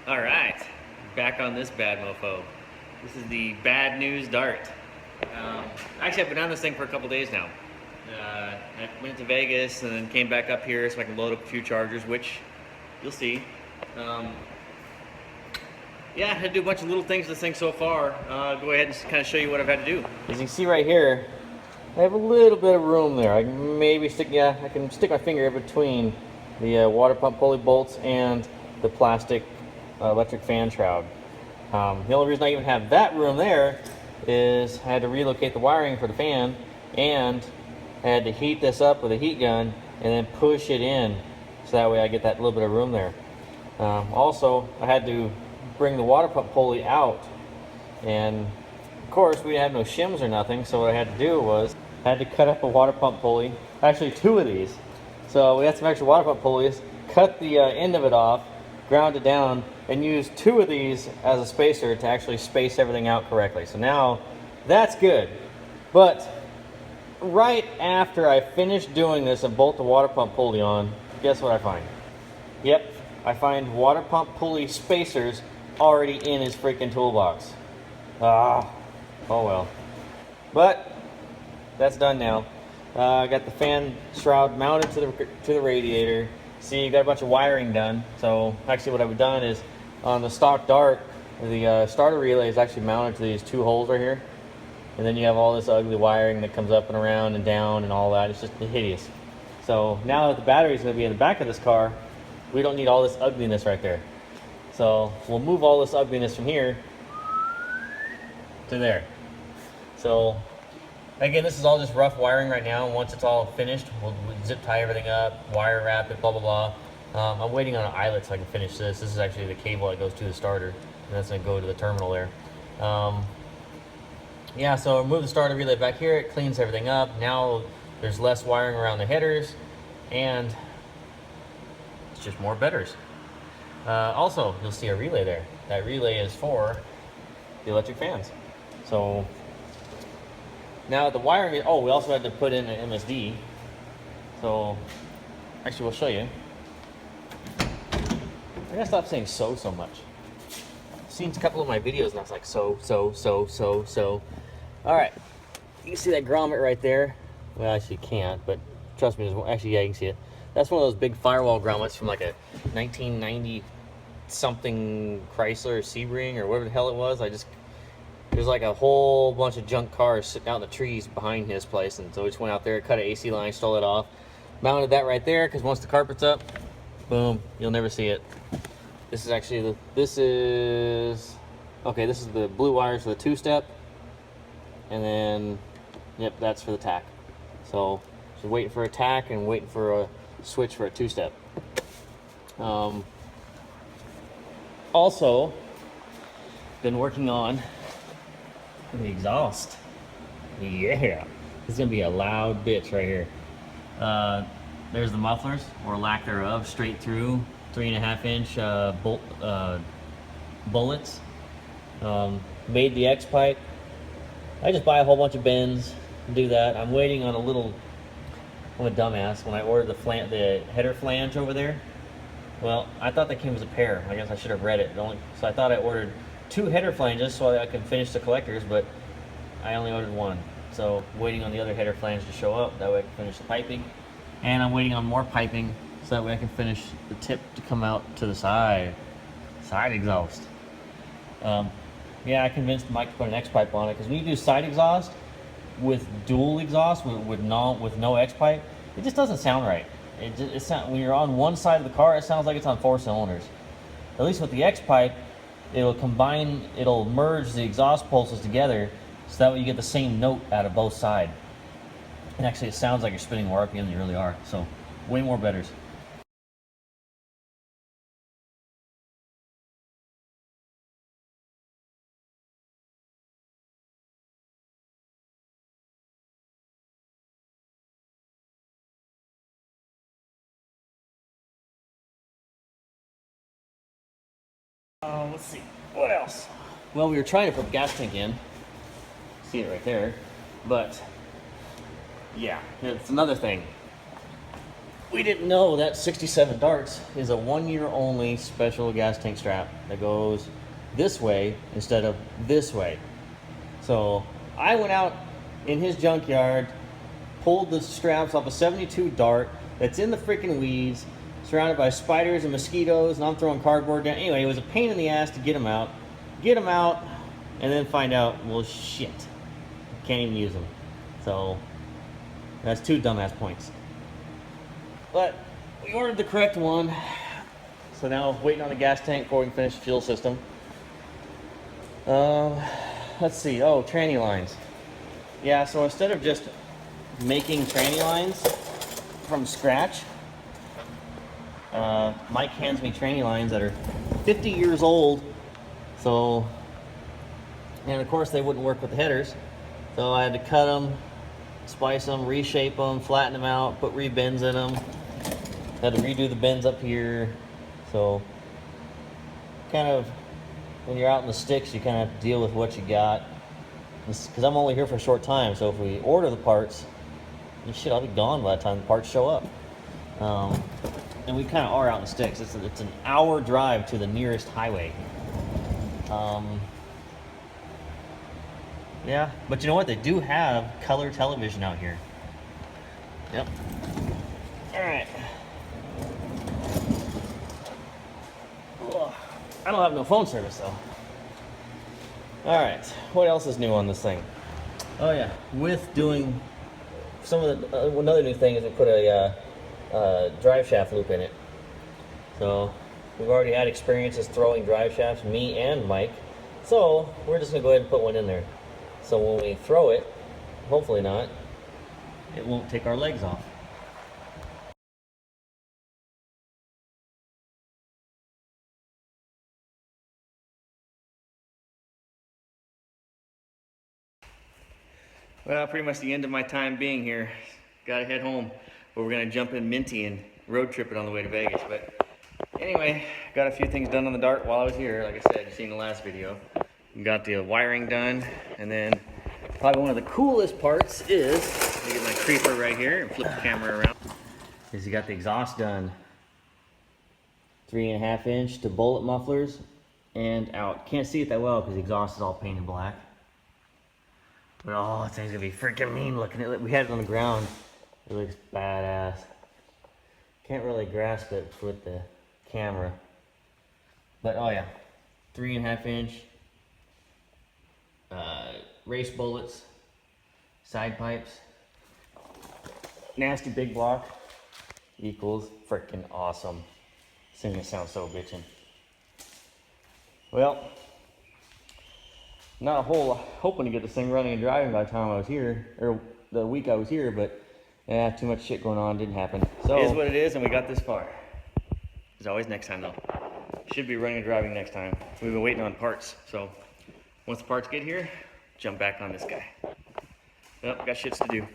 All right, back on this bad mofo. This is the bad news dart. Actually, I've been on this thing for a couple days now. I went to Vegas and then came back up here so I can load up a few chargers, which you'll see. Um, yeah, I had to do a bunch of little things to this thing so far. I'll go ahead and kind of show you what I've had to do. As you can see right here, I have a little bit of room there. I can maybe stick, I can stick my finger in between the water pump pulley bolts and the plastic electric fan shroud. The only reason I even have that room there is I had to relocate the wiring for the fan, and I had to heat this up with a heat gun and then push it in so that way I get that little bit of room there. Also, I had to bring the water pump pulley out, and of course we didn't have no shims or nothing, so what I had to do was I had to cut up a water pump pulley, actually two of these. So we had some extra water pump pulleys, cut the end of it off, ground it down, and used two of these as a spacer to actually space everything out correctly. So now that's good. But right after I finished doing this and bolt the water pump pulley on, guess what I find? Yep, I find water pump pulley spacers already in his freaking toolbox. Oh well. But that's done now. I got the fan shroud mounted to the radiator. See, you got a bunch of wiring done. So actually what I've done is on the stock dart, the starter relay is actually mounted to these two holes right here. And then you have all this ugly wiring that comes up and around and down and all that. It's just hideous. So now that the battery is going to be in the back of this car, we don't need all this ugliness right there. So we'll move all this ugliness from here to there. So again, this is all just rough wiring right now. Once it's all finished, we'll zip tie everything up, wire wrap it, blah, blah, blah. I'm waiting on an eyelet so I can finish this. This is actually the cable that goes to the starter, and that's gonna go to the terminal there. Yeah, so remove the starter relay back here. It cleans everything up. Now there's less wiring around the headers, and it's just more betters. Also, you'll see a relay there. That relay is for the electric fans. So now the wiring, we also had to put in an MSD. So actually we'll show you. I gotta stop saying so much. I've seen a couple of my videos and I was like so. All right, you can see that grommet right there. Well, actually you can't, but trust me, actually, yeah, you can see it. That's one of those big firewall grommets from like a 1990 something Chrysler or Sebring or whatever the hell it was. There's like a whole bunch of junk cars sitting out in the trees behind his place, and so we just went out there, cut an AC line, stole it off, mounted that right there, because once the carpet's up, boom, you'll never see it. This is actually this is the blue wires for the two-step, and then, yep, that's for the tack. So waiting for a tack and waiting for a switch for a two-step. Also, been working on the exhaust. Yeah, it's gonna be a loud bitch right here. There's the mufflers, or lack thereof, straight through 3.5-inch bullets. Made the X pipe. I just buy a whole bunch of bends and do that. I'm waiting on I'm a dumbass. When I ordered the header flange over there, well, I thought that came as a pair. I guess I should have read it. So I thought I ordered 2 header flanges so I could finish the collectors, but I only ordered 1. So waiting on the other header flange to show up, that way I can finish the piping. And I'm waiting on more piping so that way I can finish the tip to come out to the side exhaust. Yeah, I convinced Mike to put an X pipe on it, because when you do side exhaust with dual exhaust with no X pipe, it just doesn't sound right. When you're on one side of the car, it sounds like it's on 4 cylinders. At least with the X pipe, it'll merge the exhaust pulses together, so that way you get the same note out of both sides. And actually it sounds like you're spinning more RPM than you really are. So way more betters. Let's see, what else? Well, we were trying to put the gas tank in. See it right there. But yeah, it's another thing. we didn't know that 67 Darts is a 1 year only special gas tank strap that goes this way instead of this way. So I went out in his junkyard, pulled the straps off a 72 Dart that's in the freaking weeds, surrounded by spiders and mosquitoes, and I'm throwing cardboard down. Anyway, it was a pain in the ass to get them out, and then find out, well, shit, can't even use them. So that's 2 dumbass points. But we ordered the correct one, so now waiting on the gas tank before we can finish the fuel system. Let's see. Oh, tranny lines. Yeah, so instead of just making tranny lines from scratch, Mike hands me tranny lines that are 50 years old. So, and of course they wouldn't work with the headers, so I had to cut them, splice them, reshape them, flatten them out, put rebends in them. Had to redo the bends up here. So kind of, when you're out in the sticks, you kind of have to deal with what you got. Because I'm only here for a short time, so if we order the parts, shit, I'll be gone by the time the parts show up. And we kind of are out in the sticks. It's an hour drive to the nearest highway. Yeah, but you know what? They do have color television out here. Yep. All right. I don't have no phone service though. All right, what else is new on this thing? Oh yeah, with doing some of the another new thing is we put a drive shaft loop in it. So we've already had experiences throwing drive shafts, me and Mike. So we're just gonna go ahead and put one in there. So when we throw it, hopefully not, it won't take our legs off. Well, pretty much the end of my time being here. Gotta head home, but we're gonna jump in Minty and road trip it on the way to Vegas. But anyway, got a few things done on the Dart while I was here. Like I said, you've seen the last video. Got the wiring done, and then probably one of the coolest parts is, let me get my creeper right here and flip the camera around, is you got the exhaust done. 3.5 inch to bullet mufflers and out. Can't see it that well because the exhaust is all painted black. But oh, that thing's gonna be freaking mean looking. We had it on the ground. It looks badass. Can't really grasp it with the camera. But oh yeah, 3.5 inch race bullets, side pipes, nasty big block equals freaking awesome. This thing gonna sound so bitchin'. Well, not a whole hoping to get this thing running and driving by the time I was here, or the week I was here, but yeah, too much shit going on, didn't happen. So it is what it is, and we got this far. There's always next time though. Should be running and driving next time. We've been waiting on parts, so once the parts get here, jump back on this guy. Well, got shits to do.